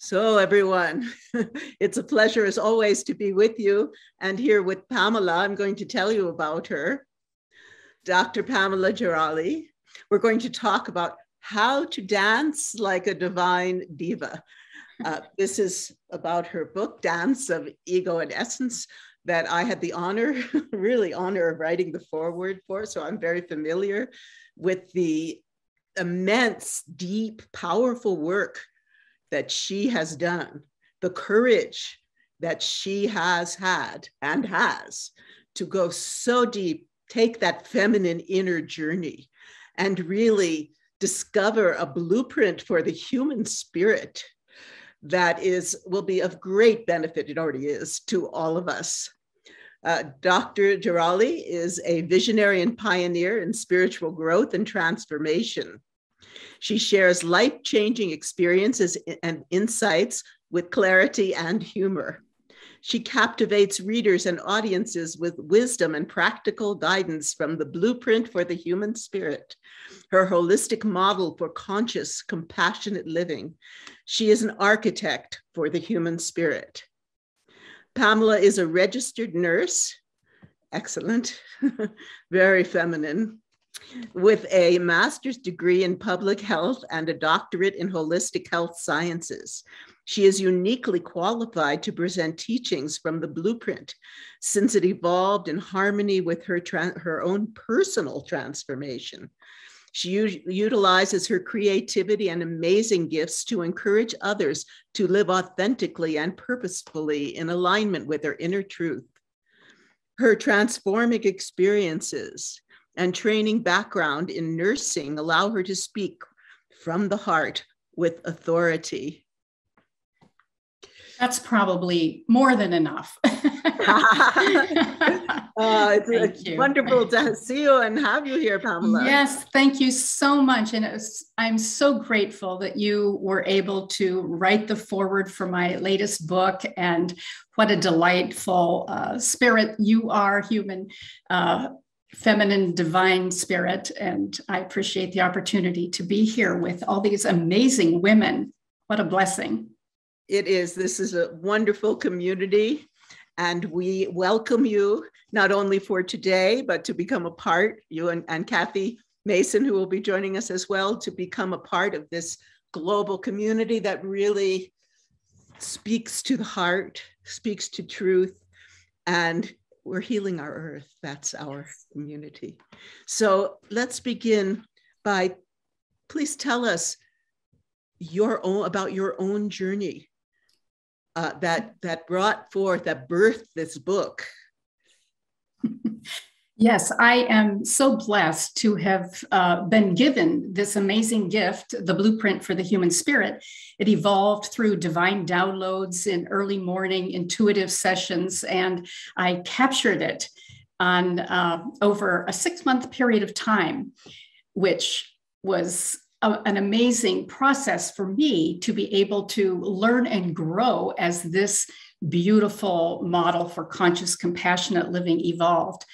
So everyone, it's a pleasure as always to be with you and here with Pamela. I'm going to tell you about her, Dr. Pamela Gerali. We're going to talk about how to dance like a divine diva. This is about her book, Dance of Ego and Essence, that I had the honor, really honor of writing the foreword for. So I'm very familiar with the immense, deep, powerful work that she has done, the courage that she has had and has to go so deep, take that feminine inner journey and really discover a blueprint for the human spirit that will be of great benefit, it already is, to all of us. Dr. Gerali is a visionary and pioneer in spiritual growth and transformation. She shares life-changing experiences and insights with clarity and humor. She captivates readers and audiences with wisdom and practical guidance from the blueprint for the human spirit, her holistic model for conscious, compassionate living. She is an architect for the human spirit. Pamela is a registered nurse, excellent, very feminine, with a master's degree in public health and a doctorate in holistic health sciences. She is uniquely qualified to present teachings from the blueprint, since it evolved in harmony with her own personal transformation. She utilizes her creativity and amazing gifts to encourage others to live authentically and purposefully in alignment with their inner truth. Her transforming experiences and training background in nursing allow her to speak from the heart with authority. That's probably more than enough. It's wonderful to see you and have you here, Pamela. Yes, thank you so much. And I'm so grateful that you were able to write the foreword for my latest book. And what a delightful spirit you are, human, feminine, divine spirit. And I appreciate the opportunity to be here with all these amazing women. What a blessing. It is. This is a wonderful community, and we welcome you not only for today, but to become a part, you and Kathy Mason, who will be joining us as well, to become a part of this global community that really speaks to the heart, speaks to truth, and we're healing our earth. That's our community. So let's begin by, please tell us about your own journey. That birthed this book. Yes, I am so blessed to have been given this amazing gift, the blueprint for the human spirit. It evolved through divine downloads in early morning intuitive sessions, and I captured it on over a 6-month period of time, which was an amazing process for me to be able to learn and grow as this beautiful model for conscious, compassionate living evolved.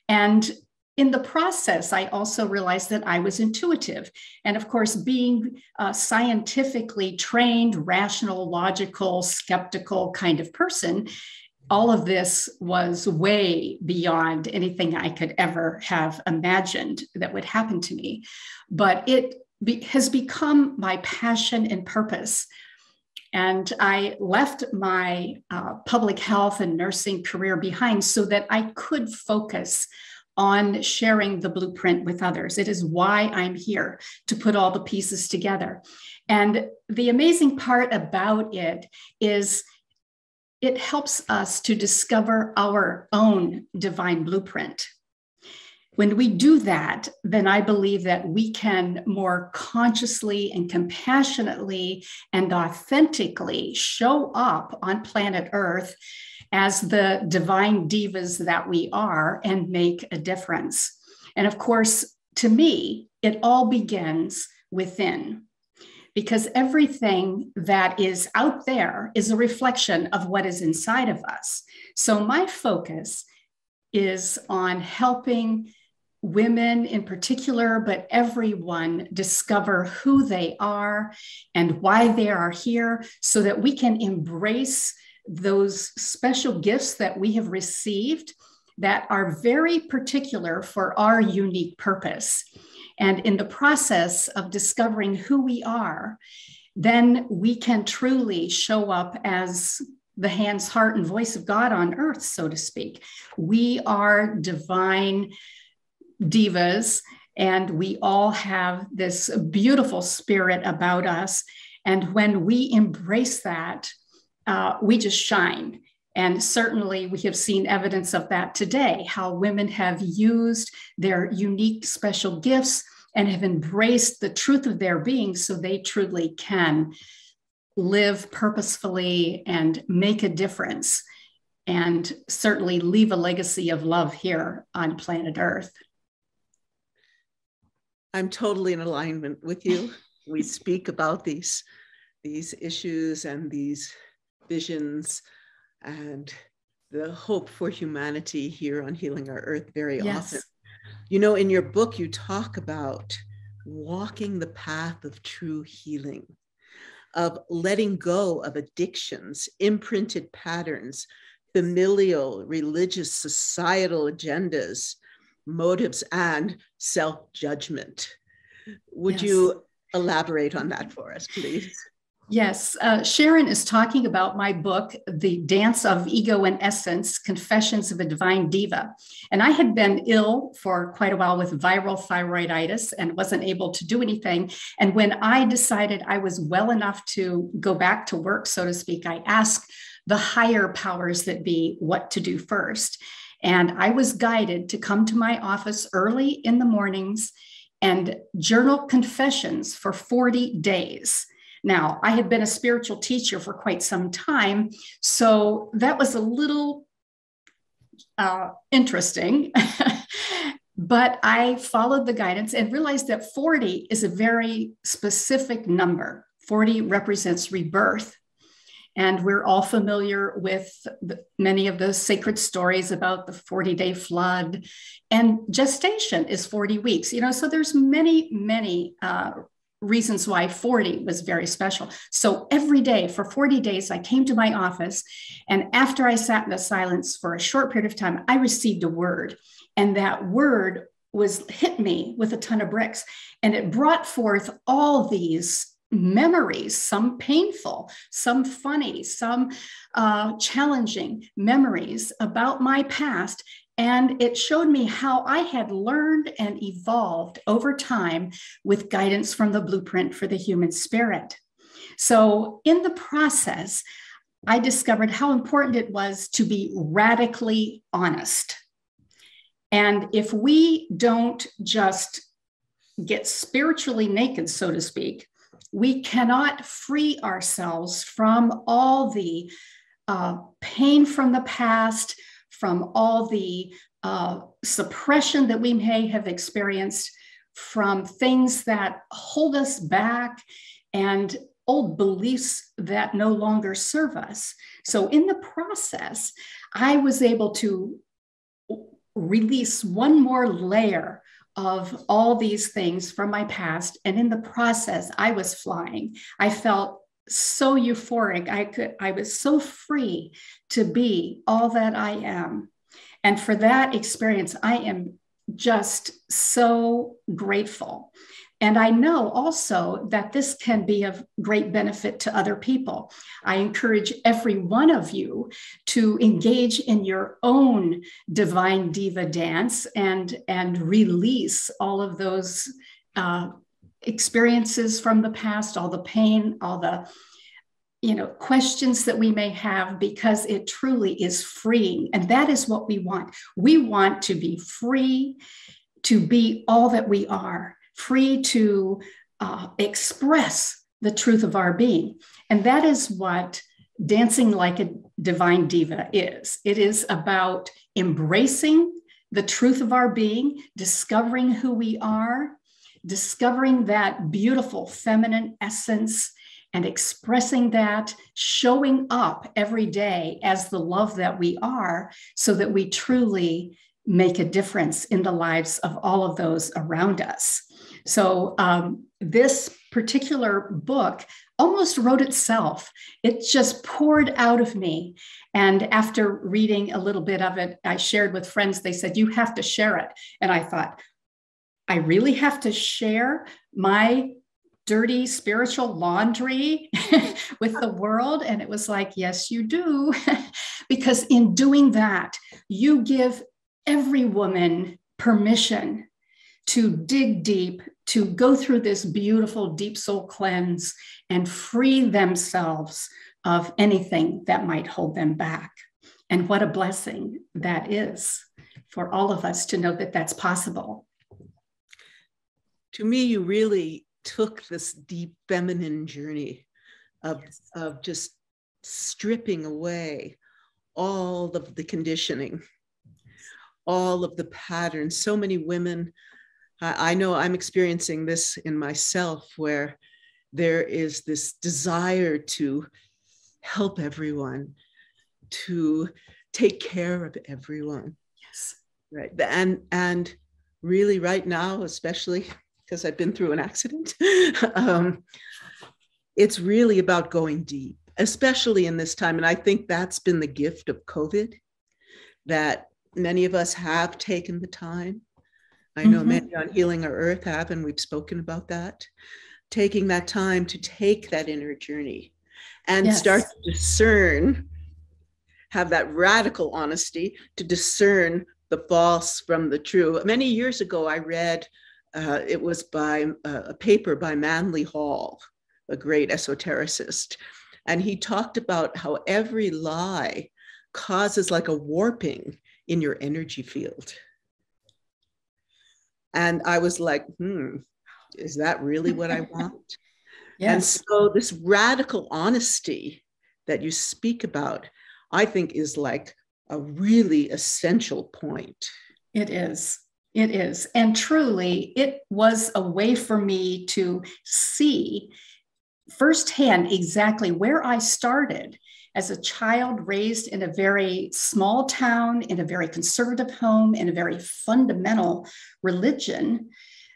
And in the process, I also realized that I was intuitive. And of course, being a scientifically trained, rational, logical, skeptical kind of person, all of this was way beyond anything I could ever have imagined that would happen to me. But it has become my passion and purpose. And I left my public health and nursing career behind so that I could focus on sharing the blueprint with others. It is why I'm here, to put all the pieces together. And the amazing part about it is it helps us to discover our own divine blueprint. When we do that, then I believe that we can more consciously and compassionately and authentically show up on planet Earth as the divine divas that we are and make a difference. And of course, to me, it all begins within, because everything that is out there is a reflection of what is inside of us. So my focus is on helping women in particular, but everyone, discover who they are and why they are here so that we can embrace those special gifts that we have received that are very particular for our unique purpose. And in the process of discovering who we are, then we can truly show up as the hands, heart, and voice of God on earth, so to speak. We are divine divas, and we all have this beautiful spirit about us. And when we embrace that, we just shine. And certainly we have seen evidence of that today, how women have used their unique special gifts and have embraced the truth of their being so they truly can live purposefully and make a difference, and certainly leave a legacy of love here on planet Earth. I'm totally in alignment with you. We speak about these issues and these visions and the hope for humanity here on Healing Our Earth very often. You know, in your book, you talk about walking the path of true healing, of letting go of addictions, imprinted patterns, familial, religious, societal agendas, motives, and self-judgment. Would you elaborate on that for us, please? Yes, Sharron is talking about my book, The Dance of Ego and Essence, Confessions of a Divine Diva. And I had been ill for quite a while with viral thyroiditis and wasn't able to do anything. And when I decided I was well enough to go back to work, so to speak, I asked the higher powers that be what to do first. And I was guided to come to my office early in the mornings and journal confessions for 40 days. Now, I had been a spiritual teacher for quite some time, so that was a little interesting, but I followed the guidance and realized that 40 is a very specific number. 40 represents rebirth. And we're all familiar with many of the sacred stories about the 40-day flood, and gestation is 40 weeks. You know, so there's many reasons why 40 was very special. So every day for 40 days, I came to my office, and after I sat in the silence for a short period of time, I received a word, and that word hit me with a ton of bricks, and it brought forth all these memories, some painful, some funny, some challenging memories about my past. And it showed me how I had learned and evolved over time with guidance from the Blueprint for the Human Spirit. So in the process, I discovered how important it was to be radically honest. And if we don't just get spiritually naked, so to speak, we cannot free ourselves from all the pain from the past, from all the suppression that we may have experienced, from things that hold us back, and old beliefs that no longer serve us. So in the process, I was able to release one more layer of all these things from my past. And in the process, I was flying. I felt so euphoric. I was so free to be all that I am. And for that experience, I am just so grateful. And I know also that this can be of great benefit to other people. I encourage every one of you to engage in your own divine diva dance and release all of those experiences from the past, all the pain, all the questions that we may have, because it truly is freeing. And that is what we want. We want to be free to be all that we are, free to express the truth of our being. And that is what dancing like a divine diva is. It is about embracing the truth of our being, discovering who we are, discovering that beautiful feminine essence, and expressing that, showing up every day as the love that we are, so that we truly make a difference in the lives of all of those around us. So this particular book almost wrote itself. It just poured out of me. And after reading a little bit of it, I shared with friends. They said, you have to share it. And I thought, I really have to share my dirty spiritual laundry with the world? And it was like, yes, you do. Because in doing that, you give every woman permission to dig deep, to go through this beautiful deep soul cleanse and free themselves of anything that might hold them back. And what a blessing that is for all of us to know that that's possible. To me, you really took this deep feminine journey of just stripping away all of the conditioning, all of the patterns. So many women, I know I'm experiencing this in myself, where there is this desire to help everyone, to take care of everyone. Yes. Right. And really right now, especially because I've been through an accident, it's really about going deep, especially in this time. And I think that's been the gift of COVID, that many of us have taken the time. I know many on Healing Our Earth have, and we've spoken about that, taking that time to take that inner journey and start to discern, have that radical honesty to discern the false from the true. Many years ago, I read, it was by a paper by Manly Hall, a great esotericist. And he talked about how every lie causes like a warping in your energy field. And I was like, is that really what I want? Yes. And so this radical honesty that you speak about, I think is like a really essential point. It is. It is. And truly, it was a way for me to see firsthand exactly where I started as a child raised in a very small town, in a very conservative home, in a very fundamental religion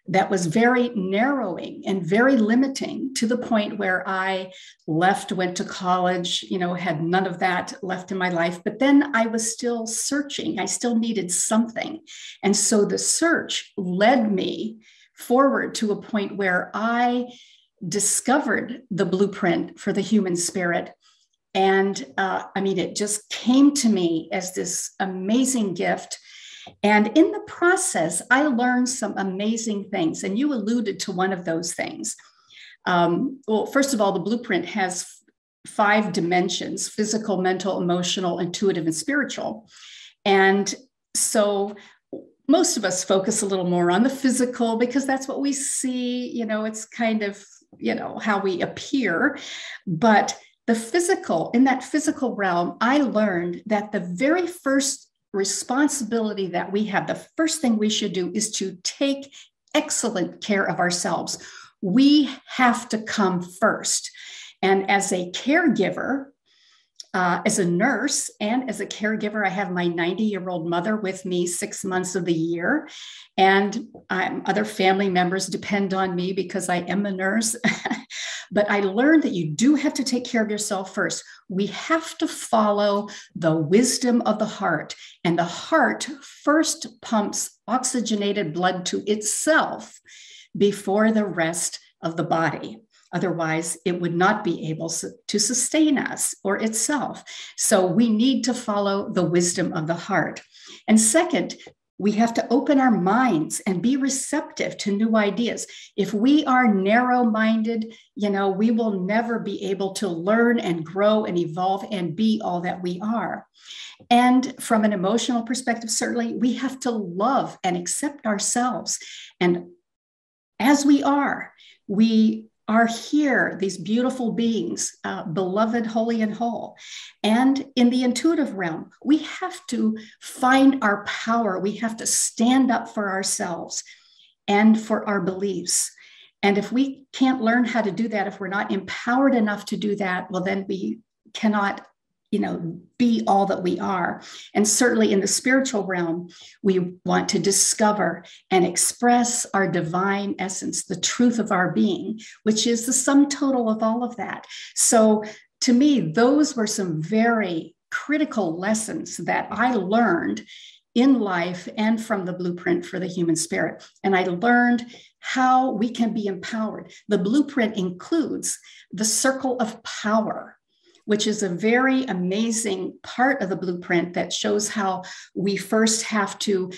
that was very narrowing and very limiting, to the point where I left, went to college, had none of that left in my life. But then I was still searching. I still needed something. And so the search led me forward to a point where I discovered the blueprint for the human spirit. And it just came to me as this amazing gift. And in the process, I learned some amazing things. And you alluded to one of those things. Well, first of all, the blueprint has 5 dimensions: physical, mental, emotional, intuitive, and spiritual. And so most of us focus a little more on the physical because that's what we see. It's kind of, how we appear. But the physical, in that physical realm, I learned that the very first responsibility that we have, the first thing we should do, is to take excellent care of ourselves. We have to come first. And as a caregiver, as a nurse and as a caregiver, I have my 90-year-old mother with me 6 months of the year. And other family members depend on me because I am a nurse. But I learned that you do have to take care of yourself first. We have to follow the wisdom of the heart. And the heart first pumps oxygenated blood to itself before the rest of the body. Otherwise, it would not be able to sustain us or itself. So we need to follow the wisdom of the heart. And second, we have to open our minds and be receptive to new ideas. If we are narrow-minded, we will never be able to learn and grow and evolve and be all that we are. And from an emotional perspective, certainly, we have to love and accept ourselves. And as we are here, these beautiful beings, beloved, holy, and whole. And in the intuitive realm, we have to find our power. We have to stand up for ourselves and for our beliefs. And if we can't learn how to do that, if we're not empowered enough to do that, well, then we cannot be all that we are. And certainly in the spiritual realm, we want to discover and express our divine essence, the truth of our being, which is the sum total of all of that. So to me, those were some very critical lessons that I learned in life and from the blueprint for the human spirit. And I learned how we can be empowered. The blueprint includes the circle of power, which is a very amazing part of the blueprint that shows how we first have to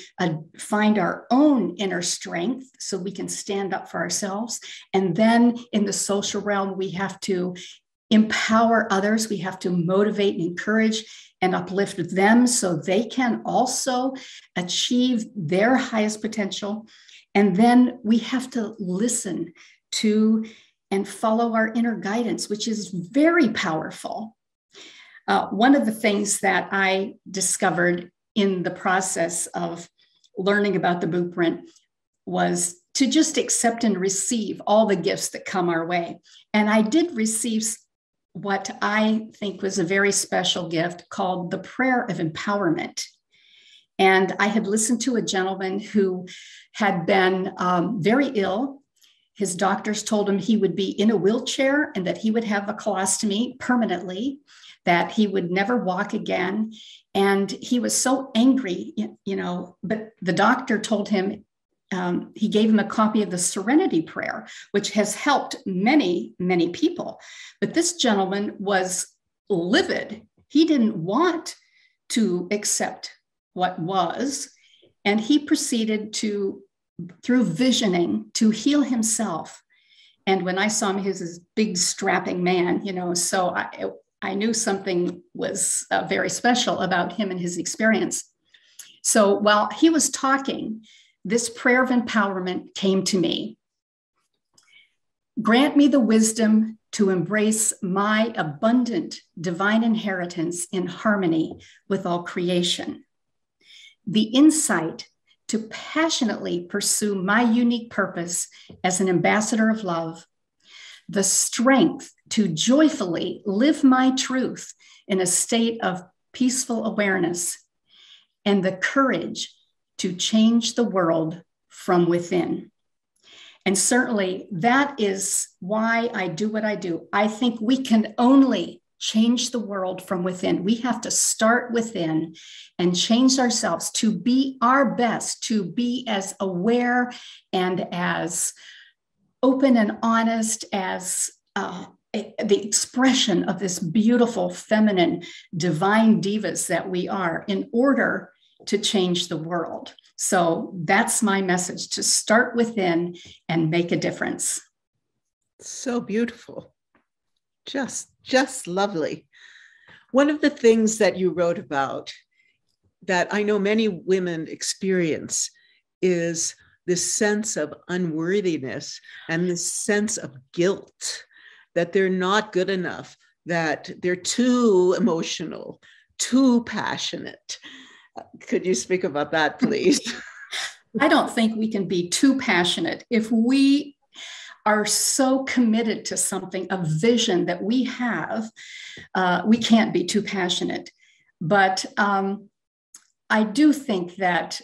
find our own inner strength so we can stand up for ourselves. And then in the social realm, we have to empower others. We have to motivate and encourage and uplift them so they can also achieve their highest potential. And then we have to listen to and follow our inner guidance, which is very powerful. One of the things that I discovered in the process of learning about the blueprint was to just accept and receive all the gifts that come our way. And I did receive what I think was a very special gift called the prayer of empowerment. And I had listened to a gentleman who had been very ill. His doctors told him he would be in a wheelchair and that he would have a colostomy permanently, that he would never walk again. And he was so angry, but the doctor told him, he gave him a copy of the Serenity Prayer, which has helped many, many people. But this gentleman was livid. He didn't want to accept what was. And he proceeded to, through visioning, to heal himself. And when I saw him, he was this big strapping man, so I knew something was very special about him and his experience. So while he was talking, this prayer of empowerment came to me. Grant me the wisdom to embrace my abundant divine inheritance in harmony with all creation. The insight to passionately pursue my unique purpose as an ambassador of love, the strength to joyfully live my truth in a state of peaceful awareness, and the courage to change the world from within. And certainly that is why I do what I do. I think we can only change the world from within. We have to start within and change ourselves to be our best, to be as aware and as open and honest as the expression of this beautiful, feminine, divine divas that we are, in order to change the world. So that's my message, to start within and make a difference. So beautiful. Just lovely. One of the things that you wrote about that I know many women experience is this sense of unworthiness and this sense of guilt, that they're not good enough, that they're too emotional, too passionate. Could you speak about that, please? I don't think we can be too passionate. If we are so committed to something, a vision that we have, we can't be too passionate. But I do think that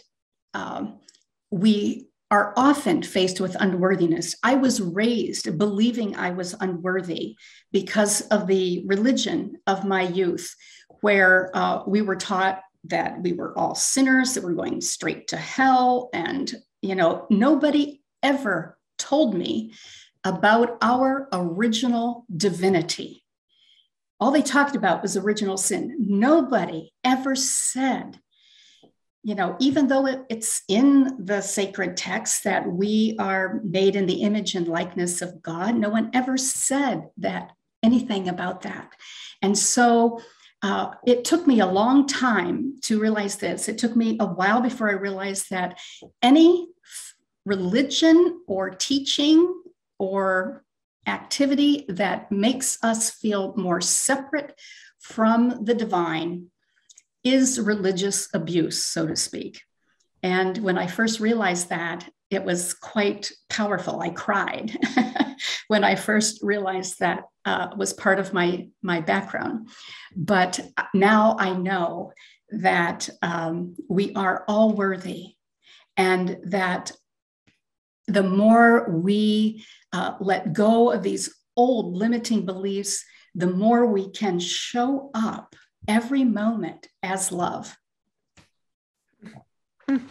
we are often faced with unworthiness. I was raised believing I was unworthy because of the religion of my youth, where we were taught that we were all sinners, that we're going straight to hell. And, nobody ever told me about our original divinity. All they talked about was original sin. Nobody ever said, even though it's in the sacred text that we are made in the image and likeness of God, no one ever said anything about that. And so it took me a long time to realize this. It took me a while before I realized that any religion or teaching or activity that makes us feel more separate from the divine is religious abuse, so to speak. And when I first realized that, it was quite powerful. I cried when I first realized that was part of my background. But now I know that we are all worthy, and that the more we let go of these old limiting beliefs, the more we can show up every moment as love. You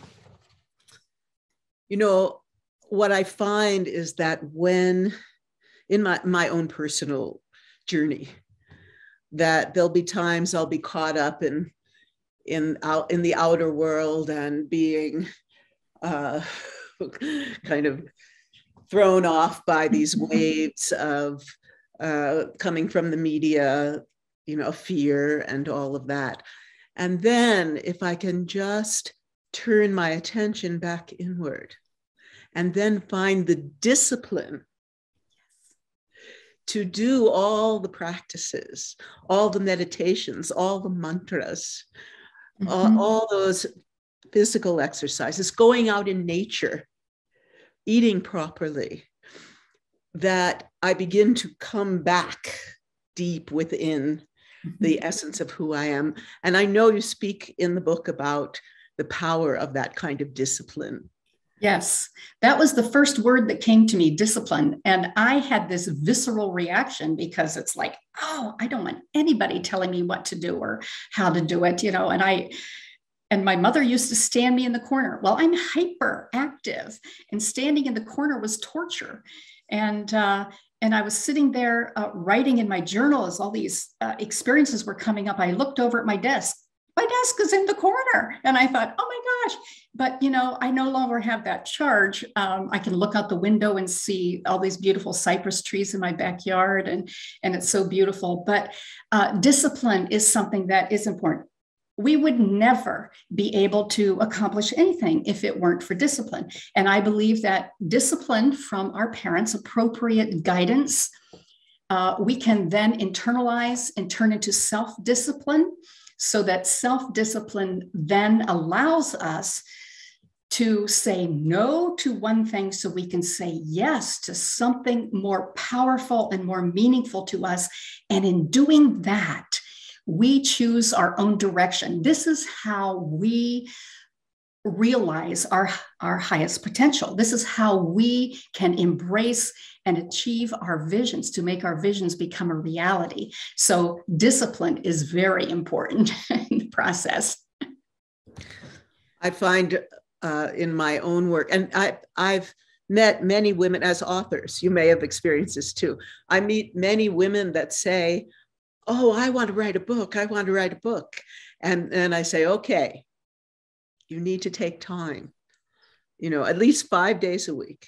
know, what I find is that when in my own personal journey, that there'll be times I'll be caught up in the outer world and being kind of thrown off by these waves of coming from the media, you know, fear and all of that. And then if I can just turn my attention back inward and then find the discipline to do all the practices, all the meditations, all the mantras, all those physical exercises, going out in nature, eating properly, that I begin to come back deep within the essence of who I am. And I know you speak in the book about the power of that kind of discipline. Yes, that was the first word that came to me, discipline. And I had this visceral reaction because it's like, oh, I don't want anybody telling me what to do or how to do it, you know. And my mother used to stand me in the corner. Well, I'm hyperactive, and standing in the corner was torture. And I was sitting there writing in my journal as all these experiences were coming up. I looked over at my desk. My desk is in the corner. And I thought, oh my gosh. But, you know, I no longer have that charge. I can look out the window and see all these beautiful cypress trees in my backyard. And it's so beautiful. But discipline is something that is important. We would never be able to accomplish anything if it weren't for discipline. And I believe that discipline from our parents, appropriate guidance, we can then internalize and turn into self-discipline, so that self-discipline then allows us to say no to one thing so we can say yes to something more powerful and more meaningful to us. And in doing that, we choose our own direction. This is how we realize our highest potential. This is how we can embrace and achieve our visions, to make our visions become a reality. So discipline is very important in the process. I find in my own work, and I've met many women as authors, you may have experienced this too. I meet many women that say, oh, I want to write a book. I want to write a book. And I say, okay, you need to take time, you know, at least 5 days a week.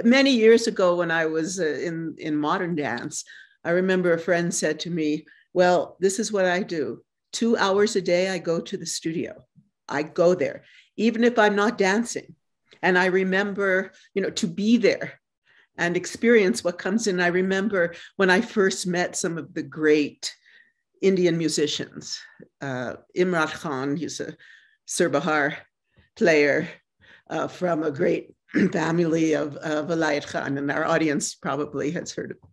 Many years ago, when I was in modern dance, I remember a friend said to me, well, this is what I do. 2 hours a day, I go to the studio. I go there, even if I'm not dancing. And I remember, you know, to be there and experience what comes in. I remember when I first met some of the great Indian musicians, Imran Khan, he's a Surbahar player from a great family of Vilayat Khan, and our audience probably has heard of him.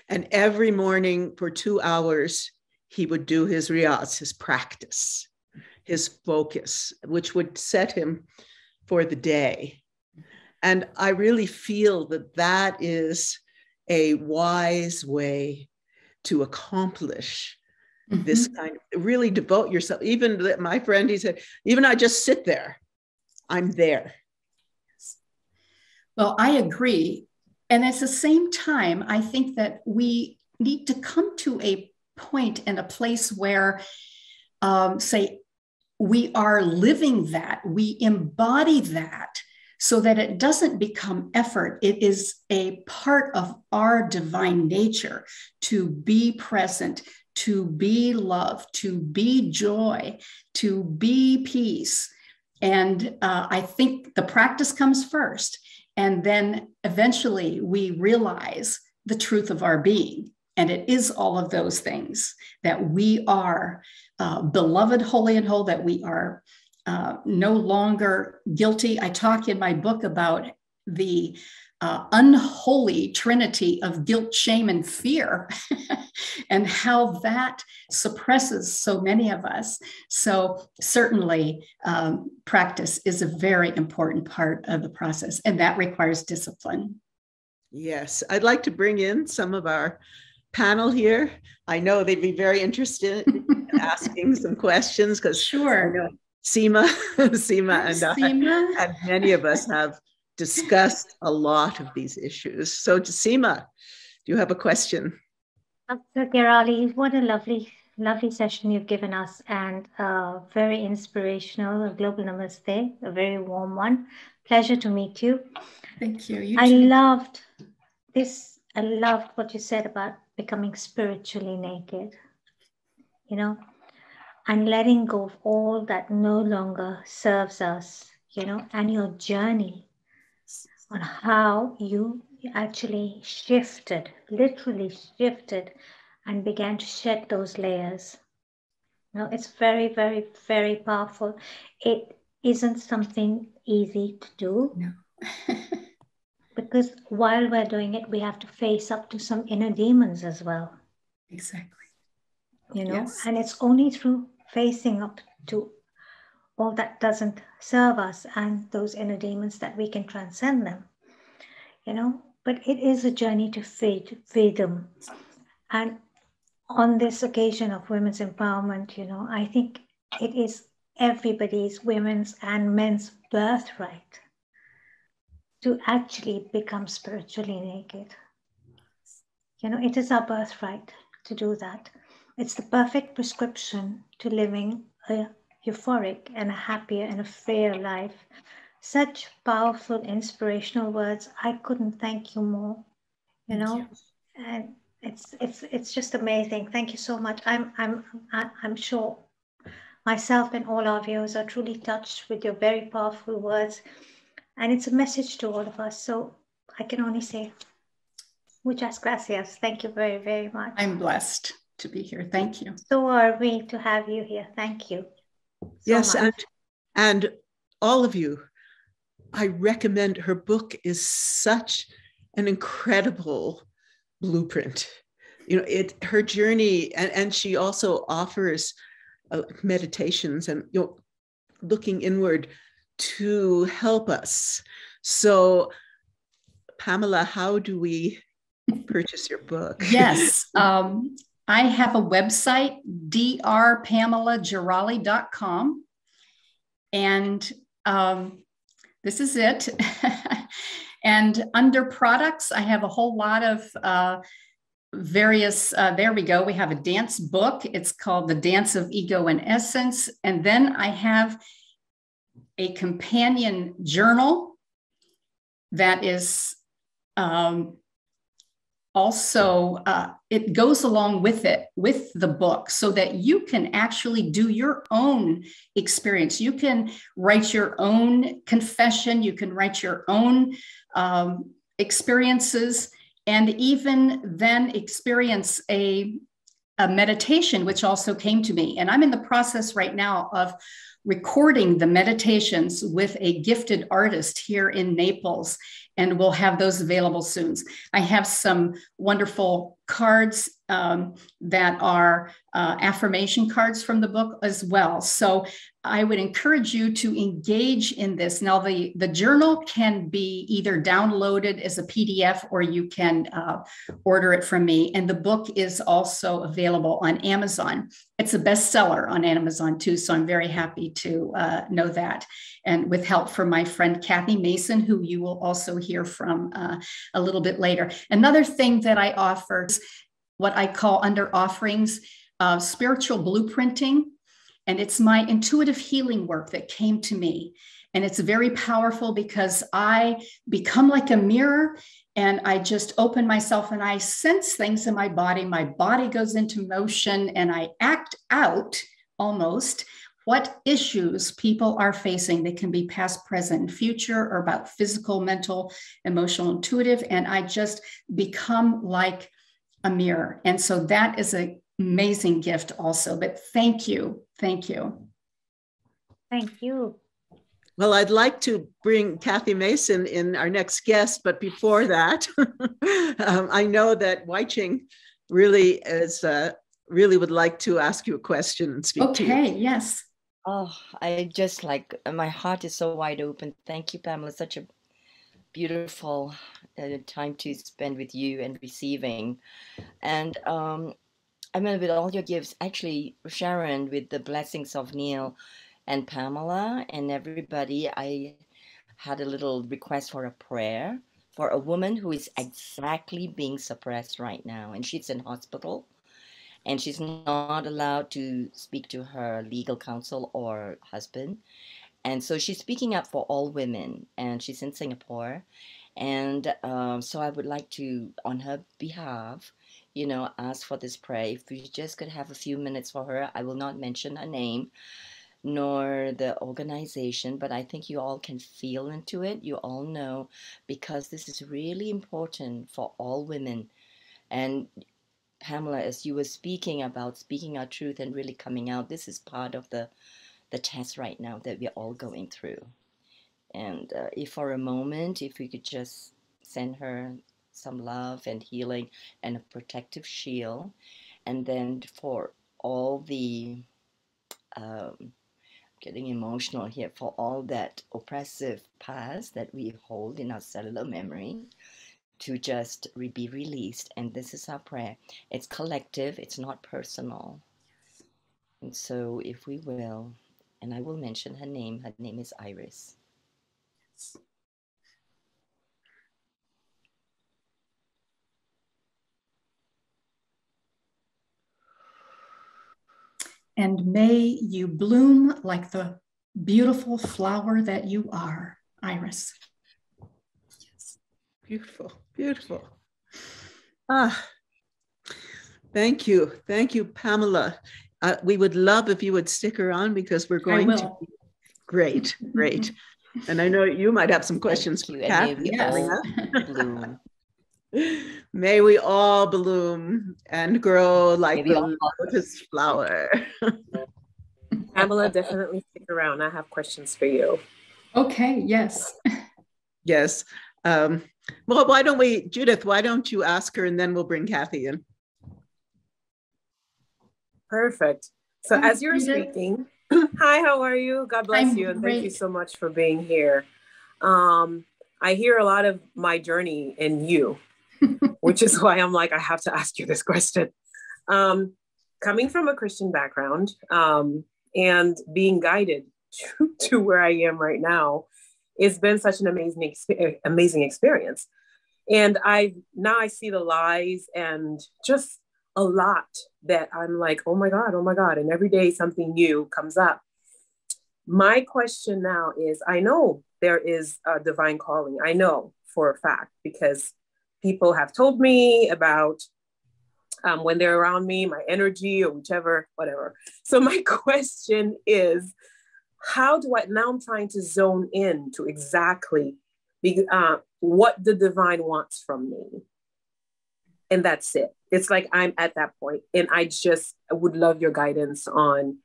And every morning for 2 hours, he would do his riyaz, his practice, his focus, which would set him for the day. And I really feel that that is a wise way to accomplish this kind of, really devote yourself. Even my friend, he said, even I just sit there, I'm there. Well, I agree. And at the same time, I think that we need to come to a point and a place where, say, we are living that, we embody that, so that it doesn't become effort. It is a part of our divine nature to be present, to be love, to be joy, to be peace. And I think the practice comes first. And then eventually we realize the truth of our being. And it is all of those things, that we are beloved, holy and whole, that we are no longer guilty. I talk in my book about the unholy trinity of guilt, shame, and fear, and how that suppresses so many of us. So certainly practice is a very important part of the process, and that requires discipline. Yes, I'd like to bring in some of our panel here. I know they'd be very interested in asking some questions because sure. Seema and many of us have discussed a lot of these issues. So Seema, do you have a question? Dr. Gerali, what a lovely session you've given us, and very inspirational. A global namaste, a very warm one. Pleasure to meet you. Thank you. I loved this. I loved what you said about becoming spiritually naked, and letting go of all that no longer serves us, and your journey on how you actually literally shifted and began to shed those layers. It's very, very, very powerful. It isn't something easy to do. No. Because while we're doing it, we have to face up to some inner demons as well. Exactly. Yes. And it's only through facing up to all that doesn't serve us and those inner demons that we can transcend them. But it is a journey to freedom. And on this occasion of women's empowerment, I think it is everybody's, women's and men's birthright to actually become spiritually naked. It is our birthright to do that. It's the perfect prescription to living a euphoric and a happier and a freer life. Such powerful, inspirational words. I couldn't thank you more, and it's just amazing. Thank you so much. I'm sure myself and all our viewers are truly touched with your very powerful words, and it's a message to all of us. So I can only say, muchas gracias. Thank you very, very much. I'm blessed to be here. Thank you. So are we to have you here. Thank you. Yes, and all of you, I recommend her book. Is such an incredible blueprint. Her journey, and she also offers meditations and looking inward to help us. So, Pamela, how do we purchase your book? Yes. I have a website, drpamelagerali.com. And this is it. And under products, I have a whole lot of various, there we go. We have a dance book. It's called The Dance of Ego and Essence. And then I have a companion journal that is also, it goes along with the book, so that you can actually do your own experience. You can write your own confession, you can write your own experiences, and even then experience a meditation, which also came to me. And I'm in the process right now of recording the meditations with a gifted artist here in Naples, and we'll have those available soon. I have some wonderful cards that are affirmation cards from the book as well. So I would encourage you to engage in this. Now, the journal can be either downloaded as a PDF or you can order it from me. And the book is also available on Amazon. It's a bestseller on Amazon too, so I'm very happy to know that. And with help from my friend Kathy Mason, who you will also hear from a little bit later. Another thing that I offer is what I call under offerings, spiritual blueprinting. And it's my intuitive healing work that came to me. And it's very powerful because I become like a mirror and I just open myself and I sense things in my body goes into motion, and I act out almost what issues people are facing. They can be past, present, and future, or about physical, mental, emotional, intuitive. And I just become like a mirror. And so that is an amazing gift also. But thank you. Thank you. Thank you. Well, I'd like to bring Kathy Mason in, our next guest, but before that, I know that Wai-Ching really really would like to ask you a question and speak to you. Okay, yes. Oh, I just my heart is so wide open. Thank you, Pamela. Such a beautiful time to spend with you and receiving. And I mean, with all your gifts, actually, Sharron, with the blessings of Neil and Pamela and everybody, I had a little request for a prayer for a woman who is exactly being suppressed right now. And she's in hospital and she's not allowed to speak to her legal counsel or husband. And so she's speaking up for all women, and she's in Singapore. And so I would like to, on her behalf, ask for this prayer. If we just could have a few minutes for her. I will not mention her name nor the organization, but I think you all can feel into it. You all know, because this is really important for all women. And Pamela, as you were speaking about speaking our truth and really coming out, this is part of the test right now that we're all going through. And if for a moment, if we could just send her some love and healing and a protective shield. And then for all the, getting emotional here, for all that oppressive past that we hold in our cellular memory, to just be released. And this is our prayer. It's collective, it's not personal. And so if we will, and I will mention her name is Iris. And may you bloom like the beautiful flower that you are, Iris. Yes. Beautiful, beautiful. Thank you. Thank you, Pamela. We would love if you would stick around, because we're going to be great. And I know you might have some questions for Kathy. Yes. May we all bloom and grow like the lotus flower. Pamela, definitely stick around. I have questions for you. Okay, yes. Yes. Well, why don't we, Judith, why don't you ask her and then we'll bring Kathy in. Perfect. So as you're speaking, hi, how are you? God bless you. And thank you so much for being here. I hear a lot of my journey in you, which is why I'm like, I have to ask you this question. Coming from a Christian background and being guided to where I am right now, it's been such an amazing experience. And now I see the lies and just a lot that I'm like, oh my God. And every day something new comes up. My question now is, I know there is a divine calling. I know for a fact, because people have told me about when they're around me, my energy or whatever. So my question is, how do now I'm trying to zone in to exactly what the divine wants from me. And that's it. It's like I'm at that point, and I would love your guidance on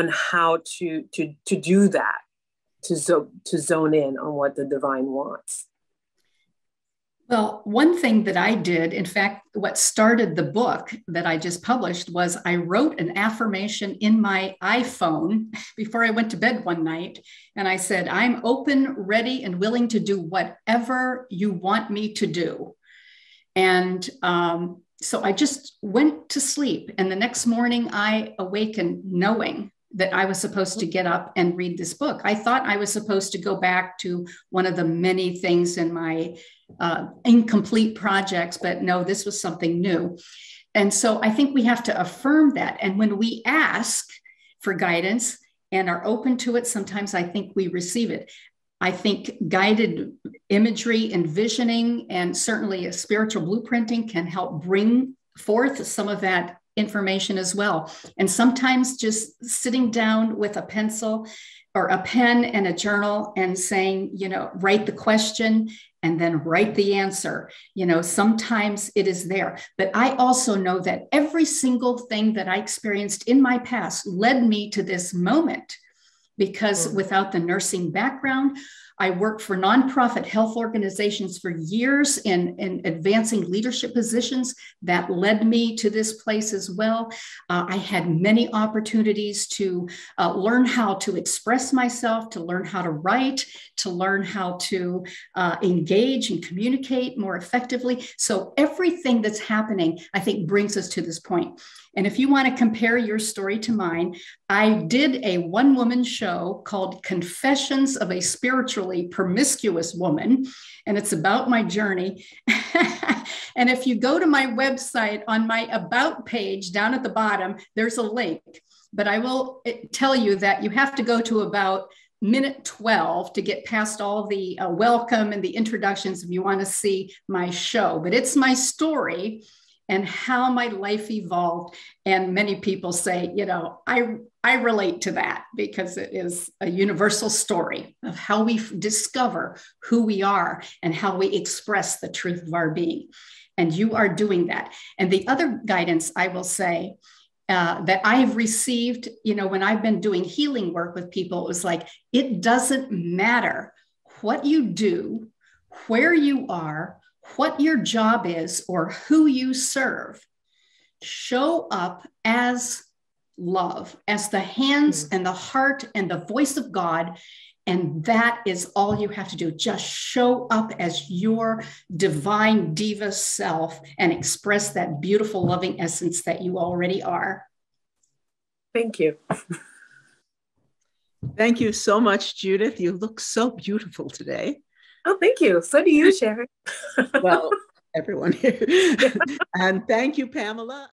how to do that, to zone in on what the divine wants. Well, one thing that I did, in fact, what started the book that I just published, was I wrote an affirmation in my iPhone before I went to bed one night. And I said, I'm open, ready, and willing to do whatever you want me to do. And so I just went to sleep. And the next morning I awakened knowing that I was supposed to get up and read this book. I thought I was supposed to go back to one of the many things in my incomplete projects, but no, this was something new. And so I think we have to affirm that. And when we ask for guidance and are open to it, sometimes I think we receive it. I think guided imagery, envisioning, and certainly a spiritual blueprinting can help bring forth some of that information as well. And sometimes just sitting down with a pencil or a pen and a journal and saying, write the question and then write the answer. Sometimes it is there. But I also know that every single thing that I experienced in my past led me to this moment. because without the nursing background, I worked for nonprofit health organizations for years in advancing leadership positions that led me to this place as well. I had many opportunities to learn how to express myself, to learn how to write, to learn how to engage and communicate more effectively. So everything that's happening, I think, brings us to this point. And if you want to compare your story to mine, I did a one-woman show called Confessions of a Spiritually Promiscuous Woman, and it's about my journey. And if you go to my website, on my About page down at the bottom, there's a link. But I will tell you that you have to go to about minute 12 to get past all the welcome and the introductions if you want to see my show. But it's my story and how my life evolved. And many people say, you know, I relate to that because it is a universal story of how we discover who we are and how we express the truth of our being. And you are doing that. And the other guidance I will say that I have received, you know, when I've been doing healing work with people, it was like, it doesn't matter what you do, where you are, what your job is, or who you serve. Show up as love, as the hands and the heart and the voice of God. And that is all you have to do. Just show up as your divine diva self and express that beautiful, loving essence that you already are. Thank you. Thank you so much, Judith. You look so beautiful today. Oh, thank you. So do you, Sharron. Well, everyone here. And thank you, Pamela.